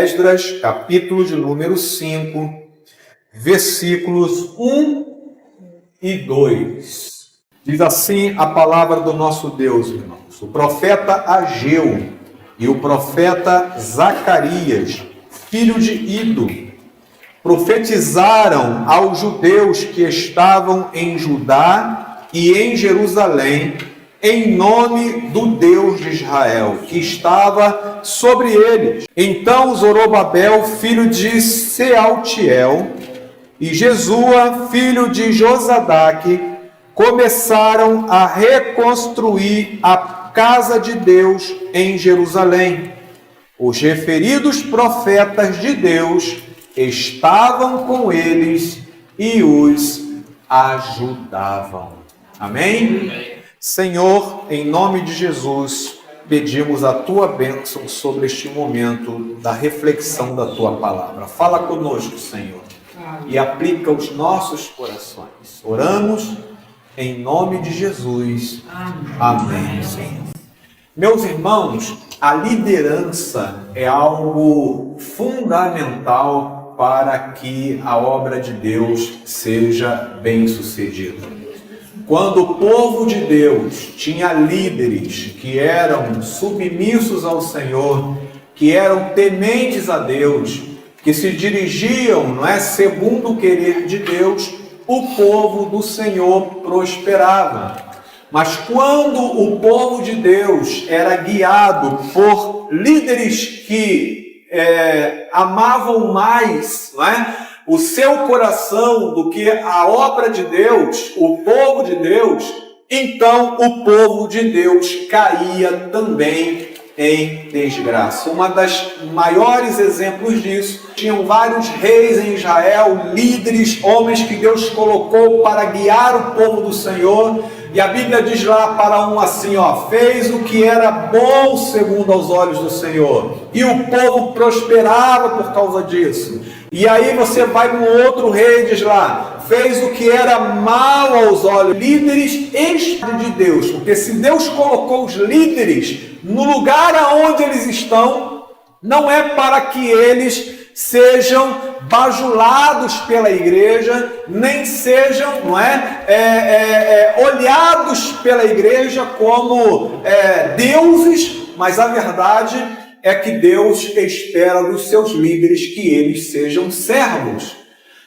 Esdras, capítulo de número 5, versículos 1 e 2. Diz assim a palavra do nosso Deus, irmãos. O profeta Ageu e o profeta Zacarias, filho de Ido, profetizaram aos judeus que estavam em Judá e em Jerusalém, em nome do Deus de Israel, que estava sobre eles. Então Zorobabel, filho de Sealtiel, e Jesua, filho de Josadaque, começaram a reconstruir a casa de Deus em Jerusalém. Os referidos profetas de Deus estavam com eles e os ajudavam. Amém? Senhor, em nome de Jesus, pedimos a Tua bênção sobre este momento da reflexão da Tua palavra. Fala conosco, Senhor, e aplica os nossos corações. Oramos em nome de Jesus. Amém, Senhor. Meus irmãos, a liderança é algo fundamental para que a obra de Deus seja bem-sucedida. Quando o povo de Deus tinha líderes que eram submissos ao Senhor, que eram tementes a Deus, que se dirigiam, segundo o querer de Deus, o povo do Senhor prosperava. Mas quando o povo de Deus era guiado por líderes que amavam mais, o seu coração do que a obra de Deus, o povo de Deus, então o povo de Deus caía também em desgraça. Uma das maiores exemplos disso, tinham vários reis em Israel, líderes, homens que Deus colocou para guiar o povo do Senhor, e a Bíblia diz lá para um assim, fez o que era bom segundo aos olhos do Senhor, e o povo prosperava por causa disso. E aí você vai no outro rei e diz lá, fez o que era mal aos olhos. Líderes de Deus, porque se Deus colocou os líderes no lugar aonde eles estão, não é para que eles sejam bajulados pela igreja, nem sejam olhados pela igreja como deuses, mas a verdade é que Deus espera dos seus líderes que eles sejam servos,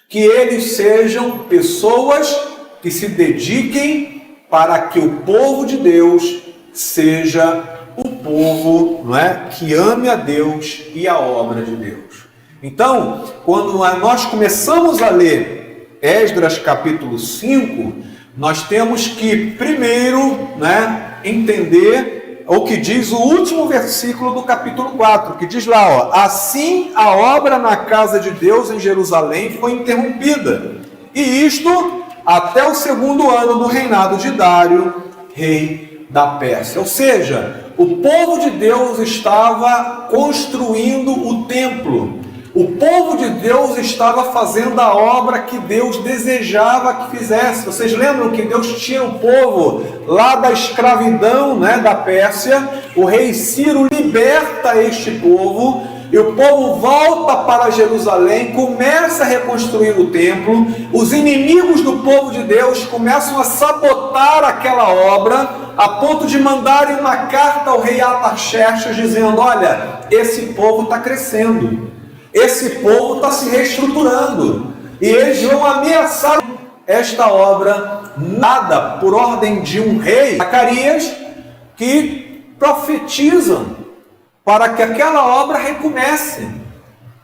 que eles sejam pessoas que se dediquem para que o povo de Deus seja o povo, que ame a Deus e a obra de Deus. Então, quando nós começamos a ler Esdras capítulo 5, nós temos que primeiro, entender o que diz o último versículo do capítulo 4, que diz lá, assim a obra na casa de Deus em Jerusalém foi interrompida, e isto até o 2º ano do reinado de Dário, rei da Pérsia. Ou seja, o povo de Deus estava construindo o templo. O povo de Deus estava fazendo a obra que Deus desejava que fizesse. Vocês lembram que Deus tira o povo lá da escravidão, da Pérsia? O rei Ciro liberta este povo e o povo volta para Jerusalém, começa a reconstruir o templo. Os inimigos do povo de Deus começam a sabotar aquela obra, a ponto de mandarem uma carta ao rei Artaxerxes dizendo, olha, esse povo está crescendo. Esse povo está se reestruturando e eles vão ameaçar esta obra, nada por ordem de um rei, Zacarias, que profetizam para que aquela obra recomece.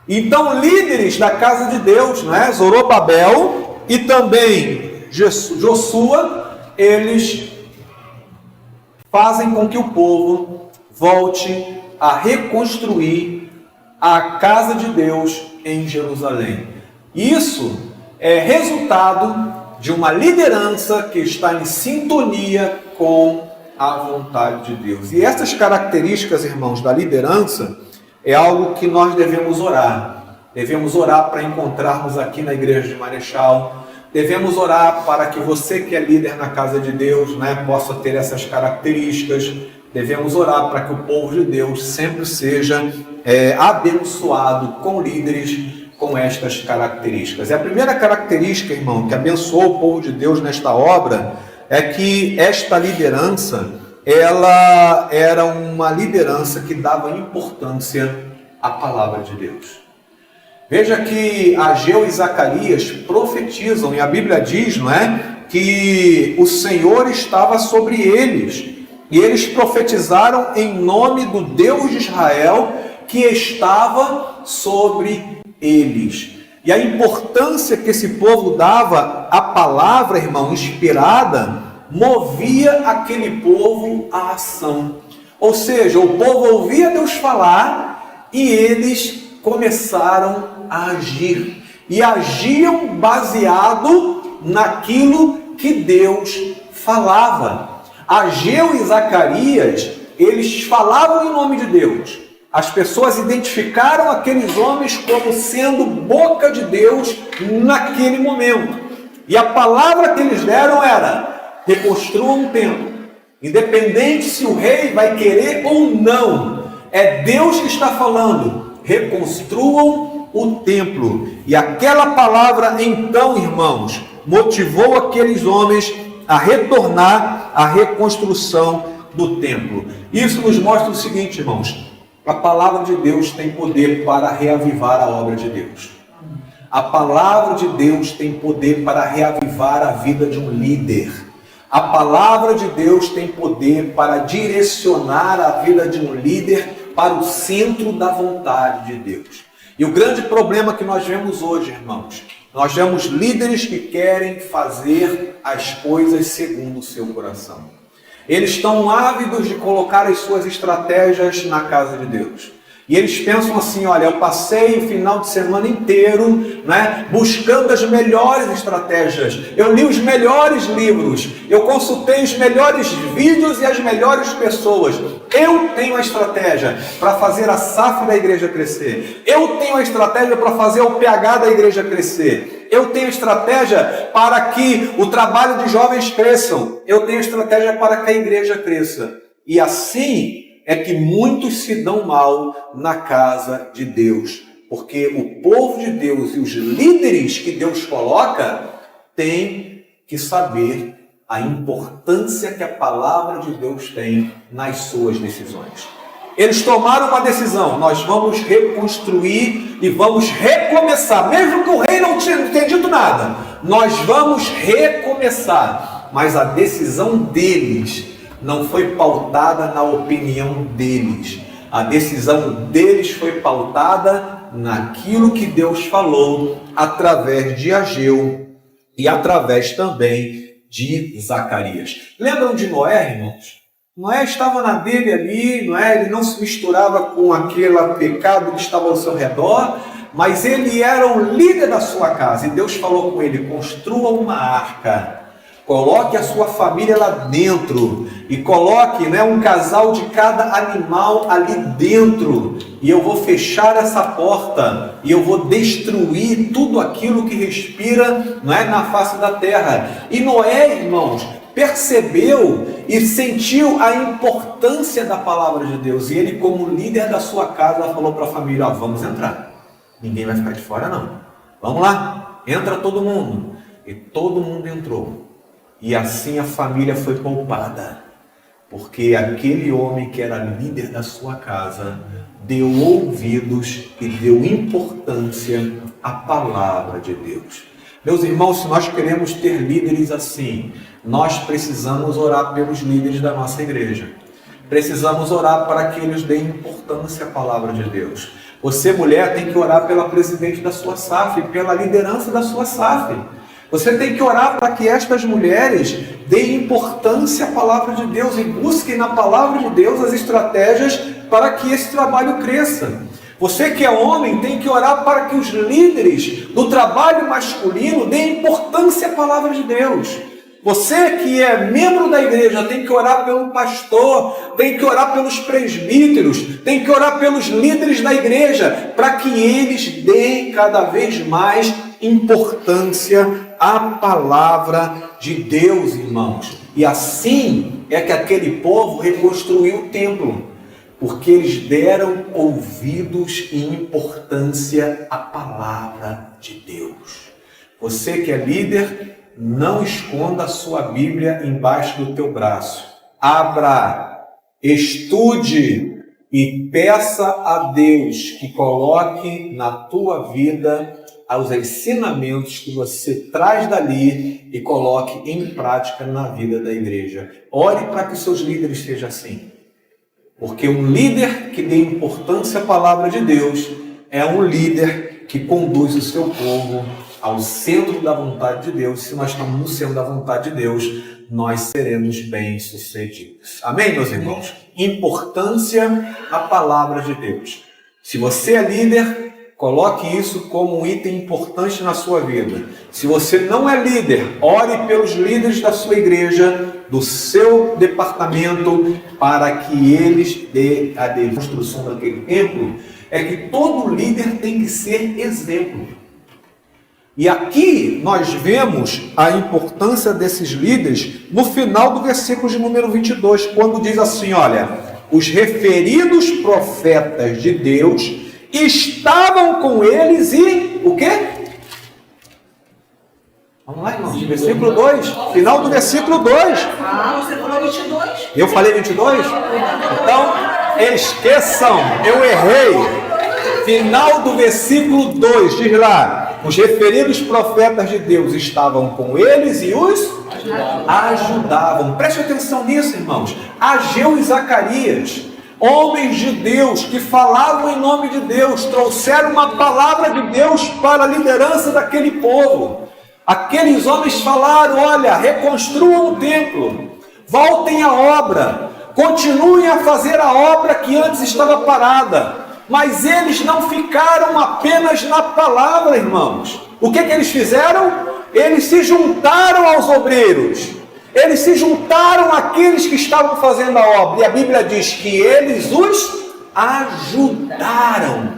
Então, líderes da casa de Deus, Zorobabel e também Josua, eles fazem com que o povo volte a reconstruir a casa de Deus em Jerusalém. Isso é resultado de uma liderança que está em sintonia com a vontade de Deus. E essas características, irmãos, da liderança é algo que nós devemos orar. Devemos orar para encontrarmos aqui na igreja de Marechal. Devemos orar para que você que é líder na casa de Deus, possa ter essas características. devemos orar para que o povo de Deus sempre seja abençoado com líderes com estas características. E a primeira característica, irmão, que abençoou o povo de Deus nesta obra é que esta liderança, ela era uma liderança que dava importância à palavra de Deus. Veja que Ageu e Zacarias profetizam, e a Bíblia diz, não é, que o Senhor estava sobre eles, e eles profetizaram em nome do Deus de Israel que estava sobre eles. E a importância que esse povo dava à palavra, irmão, inspirada, movia aquele povo à ação. Ou seja, o povo ouvia Deus falar e eles começaram a agir. E agiam baseado naquilo que Deus falava. Ageu e Zacarias, eles falavam em nome de Deus. As pessoas identificaram aqueles homens como sendo boca de Deus naquele momento. E a palavra que eles deram era: reconstruam o templo. Independente se o rei vai querer ou não, é Deus que está falando. Reconstruam o templo. E aquela palavra, então, irmãos, motivou aqueles homens a retornar à reconstrução do templo. Isso nos mostra o seguinte, irmãos: a palavra de Deus tem poder para reavivar a obra de Deus. A palavra de Deus tem poder para reavivar a vida de um líder. A palavra de Deus tem poder para direcionar a vida de um líder para o centro da vontade de Deus. E o grande problema que nós vemos hoje, irmãos, nós vemos líderes que querem fazer as coisas segundo o seu coração. Eles estão ávidos de colocar as suas estratégias na casa de Deus. E eles pensam assim: olha, eu passei o final de semana inteiro, né, buscando as melhores estratégias. Eu li os melhores livros. Eu consultei os melhores vídeos e as melhores pessoas. Eu tenho a estratégia para fazer a SAF da igreja crescer. Eu tenho a estratégia para fazer o PH da igreja crescer. Eu tenho estratégia para que o trabalho de jovens cresçam. Eu tenho estratégia para que a igreja cresça. E assim é que muitos se dão mal na casa de Deus, porque o povo de Deus e os líderes que Deus coloca têm que saber a importância que a palavra de Deus tem nas suas decisões. Eles tomaram uma decisão: nós vamos reconstruir e vamos recomeçar, mesmo que o rei não tenha dito nada, nós vamos recomeçar. Mas a decisão deles não foi pautada na opinião deles. A decisão deles foi pautada naquilo que Deus falou através de Ageu e através também de Zacarias. Lembram de Noé, irmãos? Noé estava na dele ali, não é? Ele não se misturava com aquele pecado que estava ao seu redor, mas ele era o líder da sua casa. E Deus falou com ele: construa uma arca. Coloque a sua família lá dentro e coloque, né, um casal de cada animal ali dentro. E eu vou fechar essa porta e eu vou destruir tudo aquilo que respira, não é, na face da terra. E Noé, irmãos, percebeu e sentiu a importância da palavra de Deus. E ele, como líder da sua casa, falou para a família: vamos entrar. Ninguém vai ficar de fora, não. Vamos lá, entra todo mundo. E todo mundo entrou. E assim a família foi poupada, porque aquele homem que era líder da sua casa deu ouvidos e deu importância à palavra de Deus. Meus irmãos, se nós queremos ter líderes assim, nós precisamos orar pelos líderes da nossa igreja. Precisamos orar para que eles deem importância à palavra de Deus. Você, mulher, tem que orar pela presidente da sua SAF, pela liderança da sua SAF. Você tem que orar para que estas mulheres deem importância à palavra de Deus e busquem na palavra de Deus as estratégias para que esse trabalho cresça. Você que é homem tem que orar para que os líderes do trabalho masculino deem importância à palavra de Deus. Você que é membro da igreja tem que orar pelo pastor, tem que orar pelos presbíteros, tem que orar pelos líderes da igreja, para que eles deem cada vez mais importância a palavra de Deus, irmãos. E assim é que aquele povo reconstruiu o templo, porque eles deram ouvidos e importância à palavra de Deus. Você que é líder, não esconda a sua Bíblia embaixo do teu braço. Abra, estude e peça a Deus que coloque na tua vida os ensinamentos que você traz dali e coloque em prática na vida da igreja. Ore para que seus líderes sejam assim. Porque um líder que dê importância à palavra de Deus é um líder que conduz o seu povo ao centro da vontade de Deus. Se nós estamos no centro da vontade de Deus, nós seremos bem-sucedidos. Amém, meus irmãos? Importância à palavra de Deus. Se você é líder, coloque isso como um item importante na sua vida. Se você não é líder, ore pelos líderes da sua igreja, do seu departamento, para que eles dê a construção daquele templo. É que todo líder tem que ser exemplo. E aqui nós vemos a importância desses líderes no final do versículo de número 22, quando diz assim, olha, os referidos profetas de Deus estavam com eles e o quê? Vamos lá, irmãos, versículo 2, final do versículo 2. Ah, você falou 22? Eu falei 22? Então, esqueçam, eu errei. Final do versículo 2, diz lá, os referidos profetas de Deus estavam com eles e os ajudavam. Preste atenção nisso, irmãos. Ageu e Zacarias, homens de Deus que falavam em nome de Deus, trouxeram uma palavra de Deus para a liderança daquele povo. Aqueles homens falaram, olha, reconstruam o templo, voltem à obra, continuem a fazer a obra que antes estava parada. Mas eles não ficaram apenas na palavra, irmãos. O que eles fizeram? Eles se juntaram aos obreiros. Eles se juntaram àqueles que estavam fazendo a obra. E a Bíblia diz que eles os ajudaram.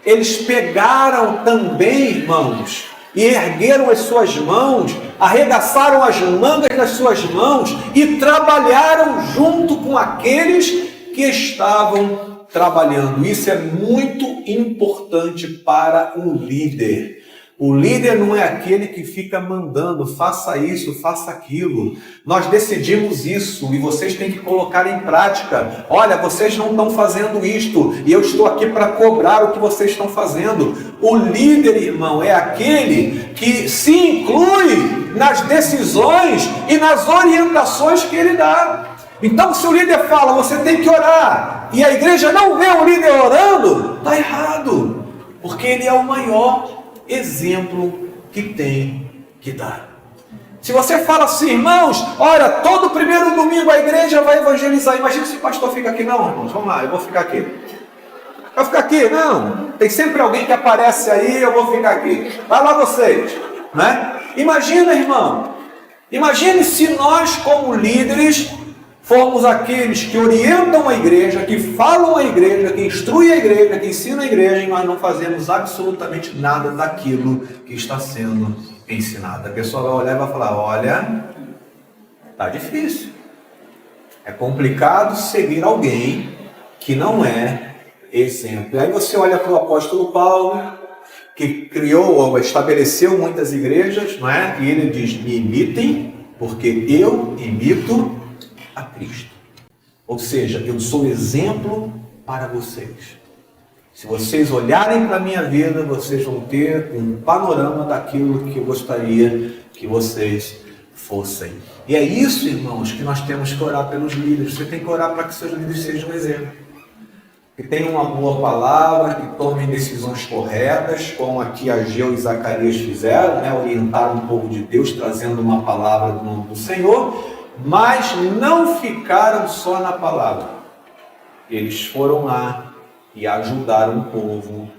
Eles pegaram também, irmãos, e ergueram as suas mãos, arregaçaram as mangas das suas mãos e trabalharam junto com aqueles que estavam trabalhando. Isso é muito importante para um líder. O líder não é aquele que fica mandando, faça isso, faça aquilo. Nós decidimos isso e vocês têm que colocar em prática. Olha, vocês não estão fazendo isto e eu estou aqui para cobrar o que vocês estão fazendo. O líder, irmão, é aquele que se inclui nas decisões e nas orientações que ele dá. Então, se o líder fala, você tem que orar, e a igreja não vê o líder orando, está errado, porque ele é o maior exemplo que tem que dar. Se você fala assim, irmãos, olha, todo primeiro domingo a igreja vai evangelizar, imagina se o pastor fica aqui, não, irmãos, vamos lá, eu vou ficar aqui. Vai ficar aqui? Não, tem sempre alguém que aparece aí, eu vou ficar aqui. Vai lá vocês, né? Imagina, irmão, imagine se nós como líderes formos aqueles que orientam a igreja, que falam a igreja, que instruem a igreja, que ensinam a igreja, e nós não fazemos absolutamente nada daquilo que está sendo ensinado. A pessoa vai olhar e vai falar, olha, está difícil. É complicado seguir alguém que não é exemplo. E aí você olha para o apóstolo Paulo, que criou ou estabeleceu muitas igrejas, não é? E ele diz, me imitem, porque eu imito a Cristo. Ou seja, eu sou exemplo para vocês. Se vocês olharem para a minha vida, vocês vão ter um panorama daquilo que eu gostaria que vocês fossem. E é isso, irmãos, que nós temos que orar pelos líderes. Você tem que orar para que seus líderes sejam um exemplo. Que tenham uma boa palavra, que tomem decisões corretas, como aqui Ageu e Zacarias fizeram, né? Orientaram o povo de Deus, trazendo uma palavra do nome do Senhor. Mas não ficaram só na palavra. Eles foram lá e ajudaram o povo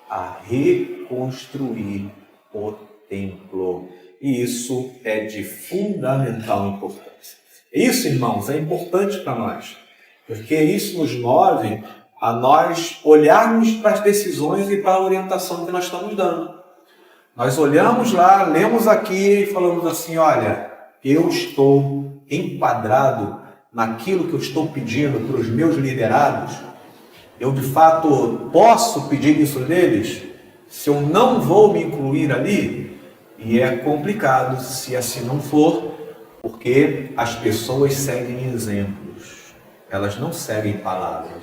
a reconstruir o templo. E isso é de fundamental importância. Isso, irmãos, é importante para nós. Porque isso nos move a nós olharmos para as decisões e para a orientação que nós estamos dando. Nós olhamos lá, lemos aqui e falamos assim, olha, eu estou enquadrado naquilo que eu estou pedindo para os meus liderados? Eu de fato posso pedir isso deles? Se eu não vou me incluir ali? E é complicado se assim não for, porque as pessoas seguem exemplos, elas não seguem palavras.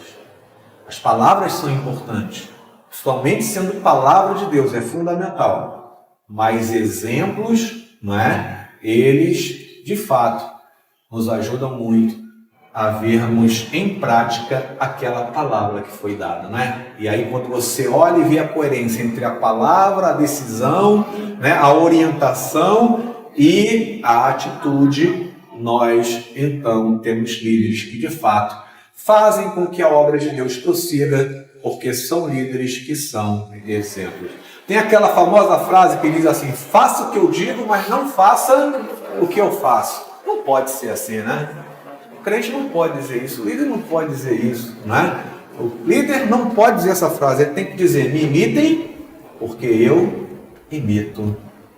As palavras são importantes, somente sendo palavra de Deus é fundamental, mas exemplos, não é? Eles de fato nos ajudam muito a vermos em prática aquela palavra que foi dada, né? E aí quando você olha e vê a coerência entre a palavra, a decisão, né, a orientação e a atitude, nós então temos líderes que de fato fazem com que a obra de Deus prossiga, porque são líderes que são exemplos. Tem aquela famosa frase que diz assim, faça o que eu digo, mas não faça o que eu faço. Não pode ser assim, né? O crente não pode dizer isso, o líder não pode dizer isso, né? O líder não pode dizer essa frase, ele tem que dizer, me imitem, porque eu imito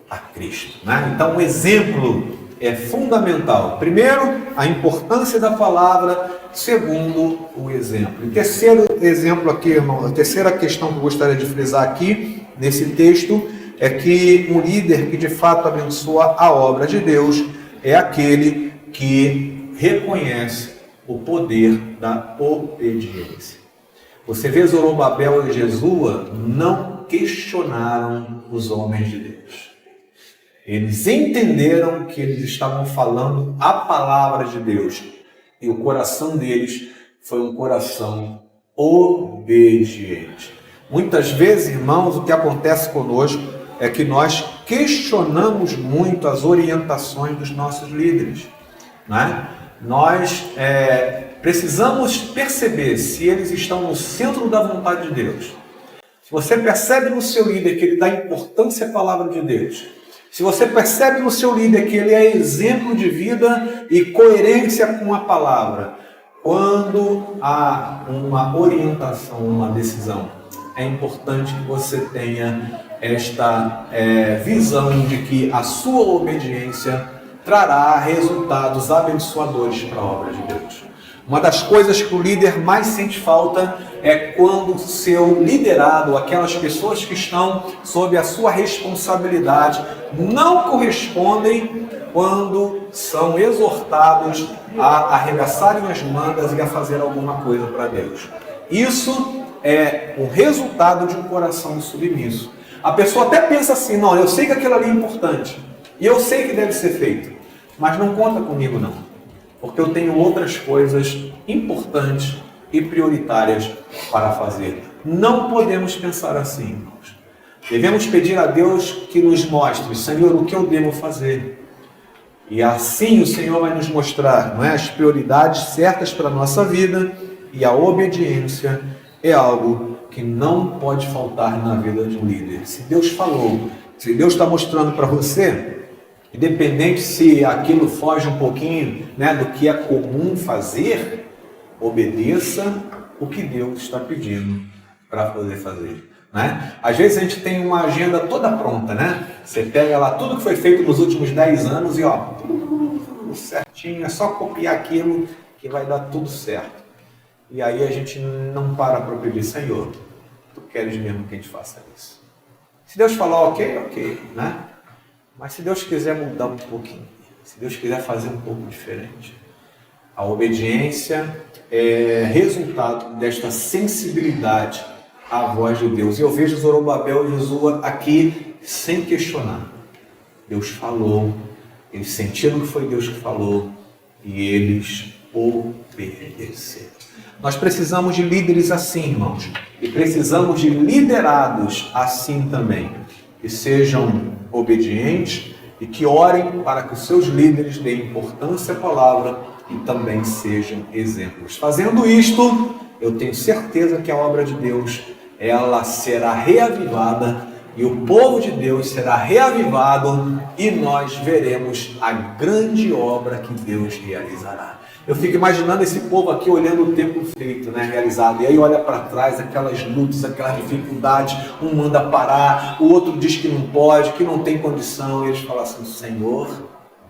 a Cristo, né? Então o exemplo é fundamental. Primeiro, a importância da palavra. Segundo, o exemplo. E terceiro exemplo aqui, irmão, a terceira questão que eu gostaria de frisar aqui, nesse texto, é que um líder que de fato abençoa a obra de Deus é aquele que reconhece o poder da obediência. Você vê Zorobabel e Jesua não questionaram os homens de Deus. Eles entenderam que eles estavam falando a palavra de Deus. E o coração deles foi um coração obediente. Muitas vezes, irmãos, o que acontece conosco é que nós questionamos muito as orientações dos nossos líderes, né? Nós precisamos perceber se eles estão no centro da vontade de Deus. Se você percebe no seu líder que ele dá importância à palavra de Deus, se você percebe no seu líder que ele é exemplo de vida e coerência com a palavra, quando há uma orientação, uma decisão, é importante que você tenha esta visão de que a sua obediência trará resultados abençoadores para a obra de Deus. Uma das coisas que o líder mais sente falta é quando o seu liderado, aquelas pessoas que estão sob a sua responsabilidade, não correspondem quando são exortados a arregaçarem as mangas e a fazer alguma coisa para Deus. Isso é o resultado de um coração submisso. A pessoa até pensa assim, não, eu sei que aquilo ali é importante, e eu sei que deve ser feito, mas não conta comigo não, porque eu tenho outras coisas importantes e prioritárias para fazer. Não podemos pensar assim, irmãos. Devemos pedir a Deus que nos mostre, Senhor, o que eu devo fazer. E assim o Senhor vai nos mostrar, não é, as prioridades certas para a nossa vida, e a obediência é algo que não pode faltar na vida de um líder. Se Deus falou, se Deus está mostrando para você, independente se aquilo foge um pouquinho, né, do que é comum fazer, obedeça o que Deus está pedindo para poder fazer, né? Às vezes a gente tem uma agenda toda pronta, né? Você pega lá tudo que foi feito nos últimos 10 anos e ó, tudo certinho, é só copiar aquilo que vai dar tudo certo. E aí a gente não para pedir, Senhor, tu queres mesmo que a gente faça isso? Se Deus falar ok, né? Mas se Deus quiser mudar um pouquinho, se Deus quiser fazer um pouco diferente, a obediência é resultado desta sensibilidade à voz de Deus. E eu vejo Zorobabel e Jesua aqui sem questionar. Deus falou, eles sentiram que foi Deus que falou e eles obedeceram. Nós precisamos de líderes assim, irmãos, e precisamos de liderados assim também, que sejam obedientes e que orem para que os seus líderes deem importância à palavra e também sejam exemplos. Fazendo isto, eu tenho certeza que a obra de Deus, ela será reavivada e o povo de Deus será reavivado e nós veremos a grande obra que Deus realizará. Eu fico imaginando esse povo aqui olhando o templo feito, né, realizado. E aí olha para trás, aquelas lutas, aquelas dificuldades. Um manda parar, o outro diz que não pode, que não tem condição. E eles falam assim, Senhor,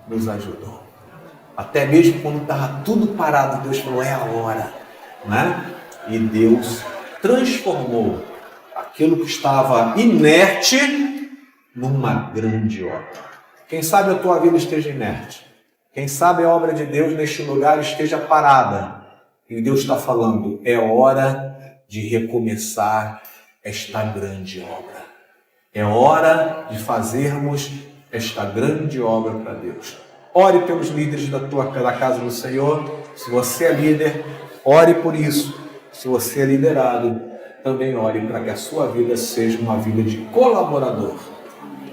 nos ajudou. Até mesmo quando estava tudo parado, Deus falou, é a hora. Né? E Deus transformou aquilo que estava inerte numa grande obra. Quem sabe a tua vida esteja inerte. Quem sabe a obra de Deus neste lugar esteja parada. E Deus está falando, é hora de recomeçar esta grande obra. É hora de fazermos esta grande obra para Deus. Ore pelos líderes da casa do Senhor. Se você é líder, ore por isso. Se você é liderado, também ore para que a sua vida seja uma vida de colaborador,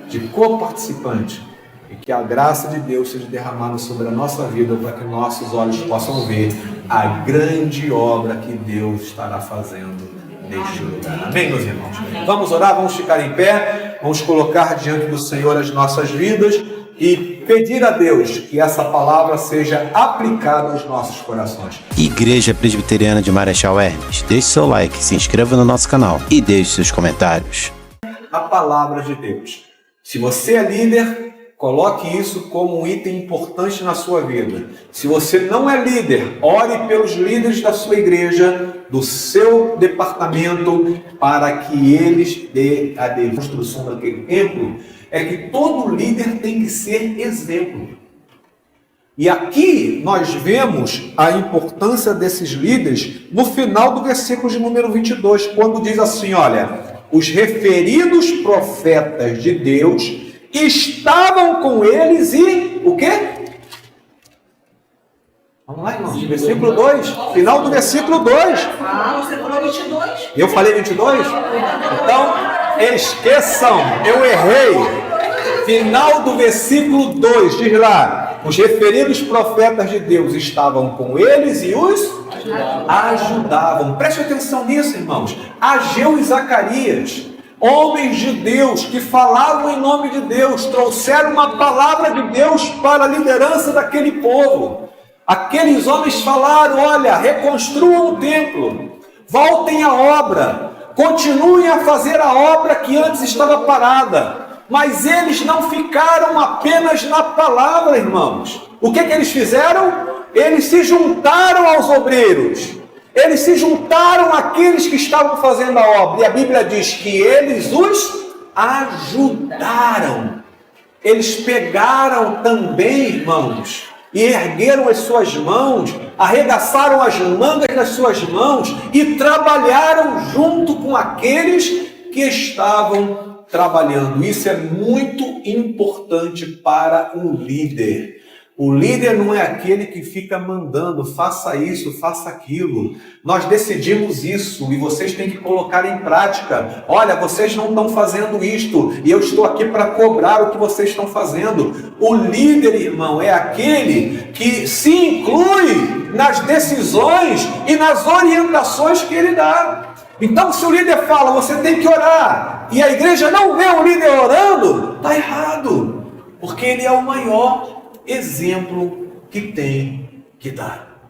de coparticipante. E que a graça de Deus seja derramada sobre a nossa vida para que nossos olhos possam ver a grande obra que Deus estará fazendo neste lugar. Amém, meus irmãos? Vamos orar, vamos ficar em pé, vamos colocar diante do Senhor as nossas vidas e pedir a Deus que essa palavra seja aplicada aos nossos corações. Igreja Presbiteriana de Marechal Hermes, deixe seu like, se inscreva no nosso canal e deixe seus comentários. A palavra de Deus. Se você é líder, coloque isso como um item importante na sua vida. Se você não é líder, ore pelos líderes da sua igreja, do seu departamento, para que eles dê a construção daquele templo. É que todo líder tem que ser exemplo. E aqui nós vemos a importância desses líderes no final do versículo de número 22, quando diz assim, olha, os referidos profetas de Deus estavam com eles e o quê? Vamos lá, irmãos. Versículo 2. Final do versículo 2. Ah, você falou 22? Eu falei 22? Então, esqueçam. Eu errei. Final do versículo 2. Diz lá. Os referidos profetas de Deus estavam com eles e os ajudavam. Preste atenção nisso, irmãos. Ageu e Zacarias, homens de Deus que falavam em nome de Deus, trouxeram uma palavra de Deus para a liderança daquele povo. Aqueles homens falaram, olha, reconstruam o templo, voltem à obra, continuem a fazer a obra que antes estava parada. Mas eles não ficaram apenas na palavra, irmãos. O que eles fizeram? Eles se juntaram aos obreiros. Eles se juntaram àqueles que estavam fazendo a obra. E a Bíblia diz que eles os ajudaram. Eles pegaram também, irmãos, e ergueram as suas mãos, arregaçaram as mangas das suas mãos e trabalharam junto com aqueles que estavam trabalhando. Isso é muito importante para um líder. O líder não é aquele que fica mandando, faça isso, faça aquilo. Nós decidimos isso e vocês têm que colocar em prática. Olha, vocês não estão fazendo isto e eu estou aqui para cobrar o que vocês estão fazendo. O líder, irmão, é aquele que se inclui nas decisões e nas orientações que ele dá. Então, se o líder fala, você tem que orar, e a igreja não vê o líder orando, está errado, porque ele é o maior exemplo que tem que dar.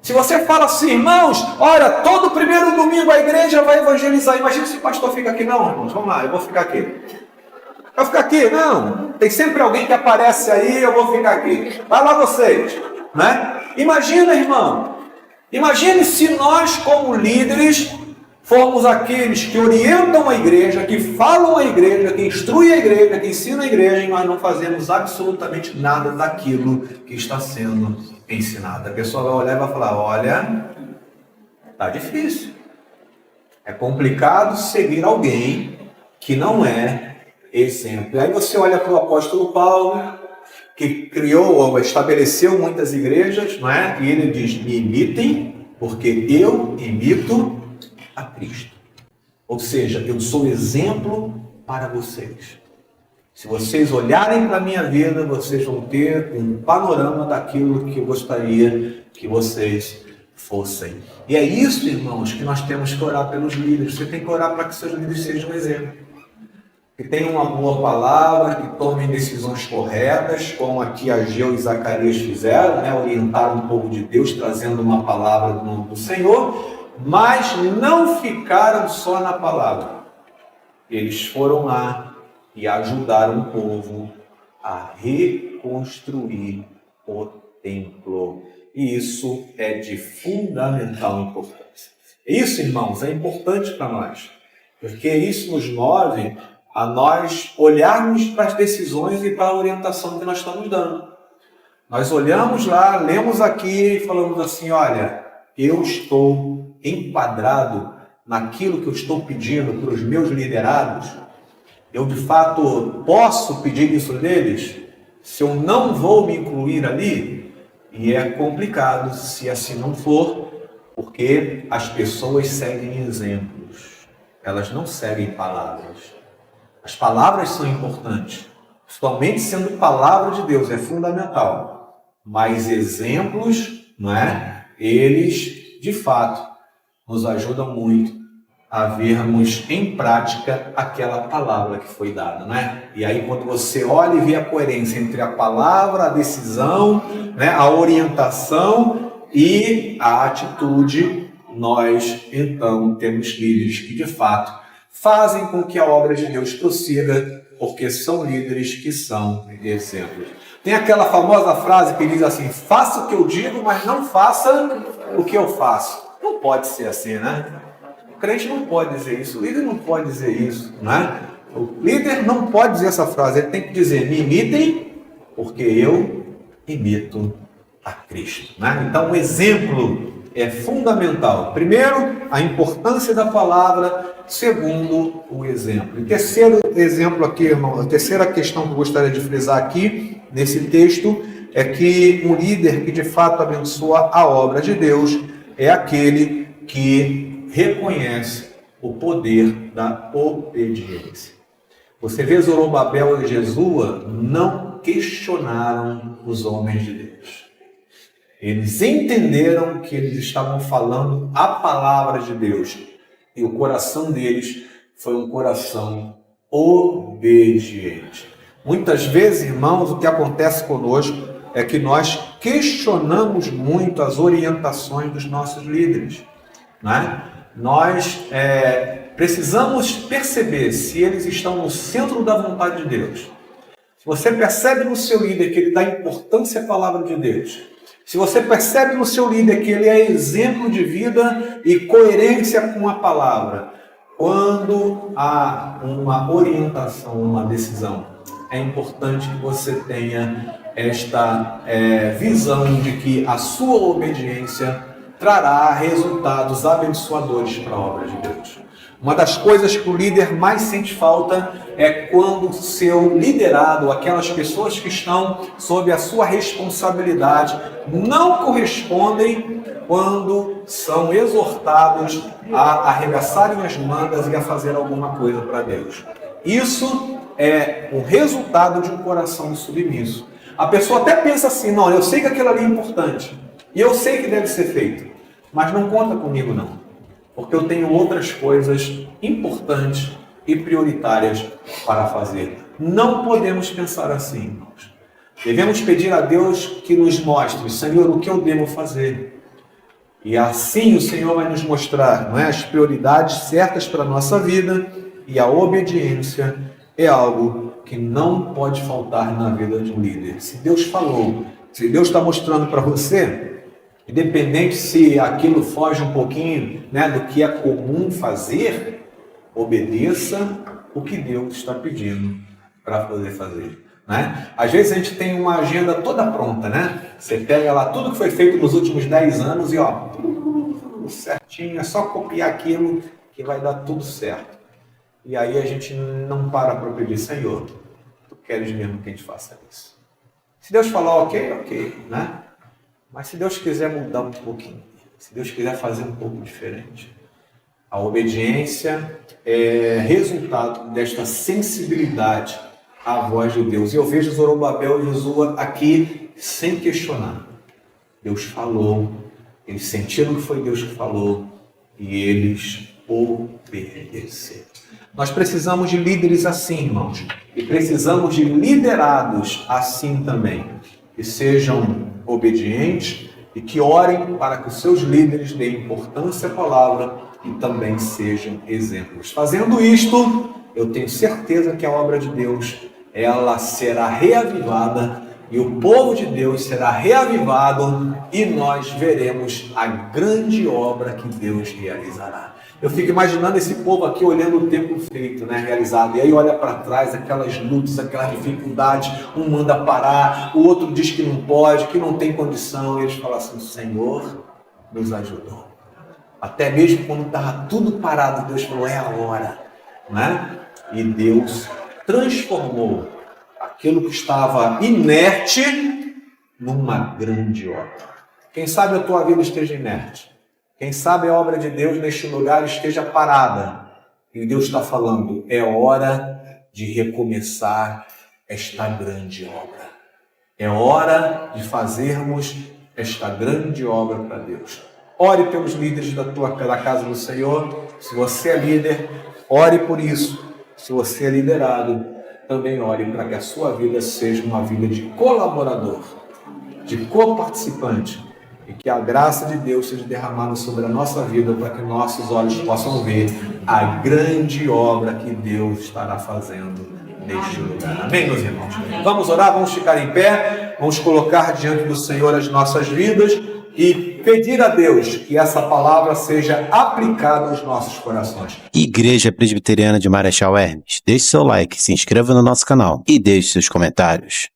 Se você fala assim, irmãos, olha, todo primeiro domingo a igreja vai evangelizar. Imagina se o pastor fica aqui, não, irmãos, vamos lá, eu vou ficar aqui. Vai ficar aqui? Não, tem sempre alguém que aparece aí, eu vou ficar aqui. Vai lá vocês, né? Imagina, irmão, imagine se nós como líderes formos aqueles que orientam a igreja, que falam a igreja, que instruem a igreja, que ensinam a igreja, e nós não fazemos absolutamente nada daquilo que está sendo ensinado. A pessoa vai olhar e vai falar, olha, tá difícil. É complicado seguir alguém que não é exemplo. E aí você olha para o apóstolo Paulo, que criou ou estabeleceu muitas igrejas, não é? E ele diz, me imitem, porque eu imito a Cristo. Ou seja, eu sou exemplo para vocês. Se vocês olharem para a minha vida, vocês vão ter um panorama daquilo que eu gostaria que vocês fossem. E é isso, irmãos, que nós temos que orar pelos líderes. Você tem que orar para que seus líderes sejam um exemplo. que tenham uma boa palavra, que tomem decisões corretas, como aqui Ageu e Zacarias fizeram, né? Orientaram o povo de Deus, trazendo uma palavra do nome do Senhor, mas não ficaram só na palavra. Eles foram lá e ajudaram o povo a reconstruir o templo. E isso é de fundamental importância. Isso, irmãos, é importante para nós, porque isso nos move a nós olharmos para as decisões e para a orientação que nós estamos dando. Nós olhamos lá, lemos aqui e falamos assim, olha, eu estou enquadrado naquilo que eu estou pedindo para os meus liderados. Eu, de fato, posso pedir isso deles? Se eu não vou me incluir ali? E é complicado se assim não for, porque as pessoas seguem exemplos. Elas não seguem palavras. As palavras são importantes. Somente sendo palavra de Deus é fundamental. Mas exemplos, não é? Eles, de fato, nos ajudam muito a vermos em prática aquela palavra que foi dada, não é? E aí quando você olha e vê a coerência entre a palavra, a decisão, né, a orientação e a atitude, nós então temos líderes que de fato fazem com que a obra de Deus prossiga, porque são líderes que são exemplos. Tem aquela famosa frase que diz assim, faça o que eu digo, mas não faça o que eu faço. Não pode ser assim, né? O crente não pode dizer isso, o líder não pode dizer isso, né? O líder não pode dizer essa frase, ele tem que dizer, me imitem, porque eu imito a Cristo, né? Então, o exemplo é fundamental. Primeiro, a importância da palavra. Segundo, o exemplo. E terceiro exemplo aqui, irmão, a terceira questão que eu gostaria de frisar aqui, nesse texto, é que um líder que de fato abençoa a obra de Deus é aquele que reconhece o poder da obediência. Você vê Zorobabel e Jesua não questionaram os homens de Deus. Eles entenderam que eles estavam falando a palavra de Deus. E o coração deles foi um coração obediente. Muitas vezes, irmãos, o que acontece conosco é que nós questionamos muito as orientações dos nossos líderes, né? Nós precisamos perceber se eles estão no centro da vontade de Deus. Se você percebe no seu líder que ele dá importância à palavra de Deus, se você percebe no seu líder que ele é exemplo de vida e coerência com a palavra, quando há uma orientação, uma decisão, é importante que você tenha esta visão de que a sua obediência trará resultados abençoadores para a obra de Deus. Uma das coisas que o líder mais sente falta é quando o seu liderado, aquelas pessoas que estão sob a sua responsabilidade, não correspondem quando são exortados a arregaçarem as mangas e a fazer alguma coisa para Deus. Isso é o resultado de um coração submisso. A pessoa até pensa assim, não, eu sei que aquilo ali é importante, e eu sei que deve ser feito, mas não conta comigo não, porque eu tenho outras coisas importantes e prioritárias para fazer. Não podemos pensar assim, irmãos. Devemos pedir a Deus que nos mostre, Senhor, o que eu devo fazer. E assim o Senhor vai nos mostrar, não é, as prioridades certas para a nossa vida, e a obediência é algo que não pode faltar na vida de um líder. Se Deus falou, se Deus está mostrando para você, independente se aquilo foge um pouquinho, né, do que é comum fazer, obedeça o que Deus está pedindo para poder fazer, né? Às vezes a gente tem uma agenda toda pronta, né? Você pega lá tudo que foi feito nos últimos 10 anos e ó, tudo certinho, é só copiar aquilo que vai dar tudo certo. E aí a gente não para pedir, Senhor, tu queres mesmo que a gente faça isso? Se Deus falar ok, né? Mas se Deus quiser mudar um pouquinho, se Deus quiser fazer um pouco diferente, a obediência é resultado desta sensibilidade à voz de Deus. E eu vejo Zorobabel e Jesua aqui sem questionar. Deus falou, eles sentiram que foi Deus que falou e eles obedecer. Nós precisamos de líderes assim, irmãos, e precisamos de liderados assim também, que sejam obedientes e que orem para que os seus líderes deem importância à palavra e também sejam exemplos. Fazendo isto, eu tenho certeza que a obra de Deus, ela será reavivada e o povo de Deus será reavivado e nós veremos a grande obra que Deus realizará. Eu fico imaginando esse povo aqui olhando o templo feito, realizado, e aí olha para trás aquelas lutas, aquelas dificuldades, um manda parar, o outro diz que não pode, que não tem condição, e eles falam assim: Senhor nos ajudou. Até mesmo quando estava tudo parado, Deus falou: é a hora, E Deus transformou aquilo que estava inerte numa grande obra. Quem sabe a tua vida esteja inerte. Quem sabe a obra de Deus neste lugar esteja parada. E Deus está falando: é hora de recomeçar esta grande obra. É hora de fazermos esta grande obra para Deus. Ore pelos líderes da casa do Senhor. Se você é líder, ore por isso. Se você é liderado, também ore para que a sua vida seja uma vida de colaborador, de coparticipante, e que a graça de Deus seja derramada sobre a nossa vida para que nossos olhos possam ver a grande obra que Deus estará fazendo neste lugar. Amém, meus irmãos? Vamos orar, vamos ficar em pé, vamos colocar diante do Senhor as nossas vidas e pedir a Deus que essa palavra seja aplicada aos nossos corações. Igreja Presbiteriana de Marechal Hermes, deixe seu like, se inscreva no nosso canal e deixe seus comentários.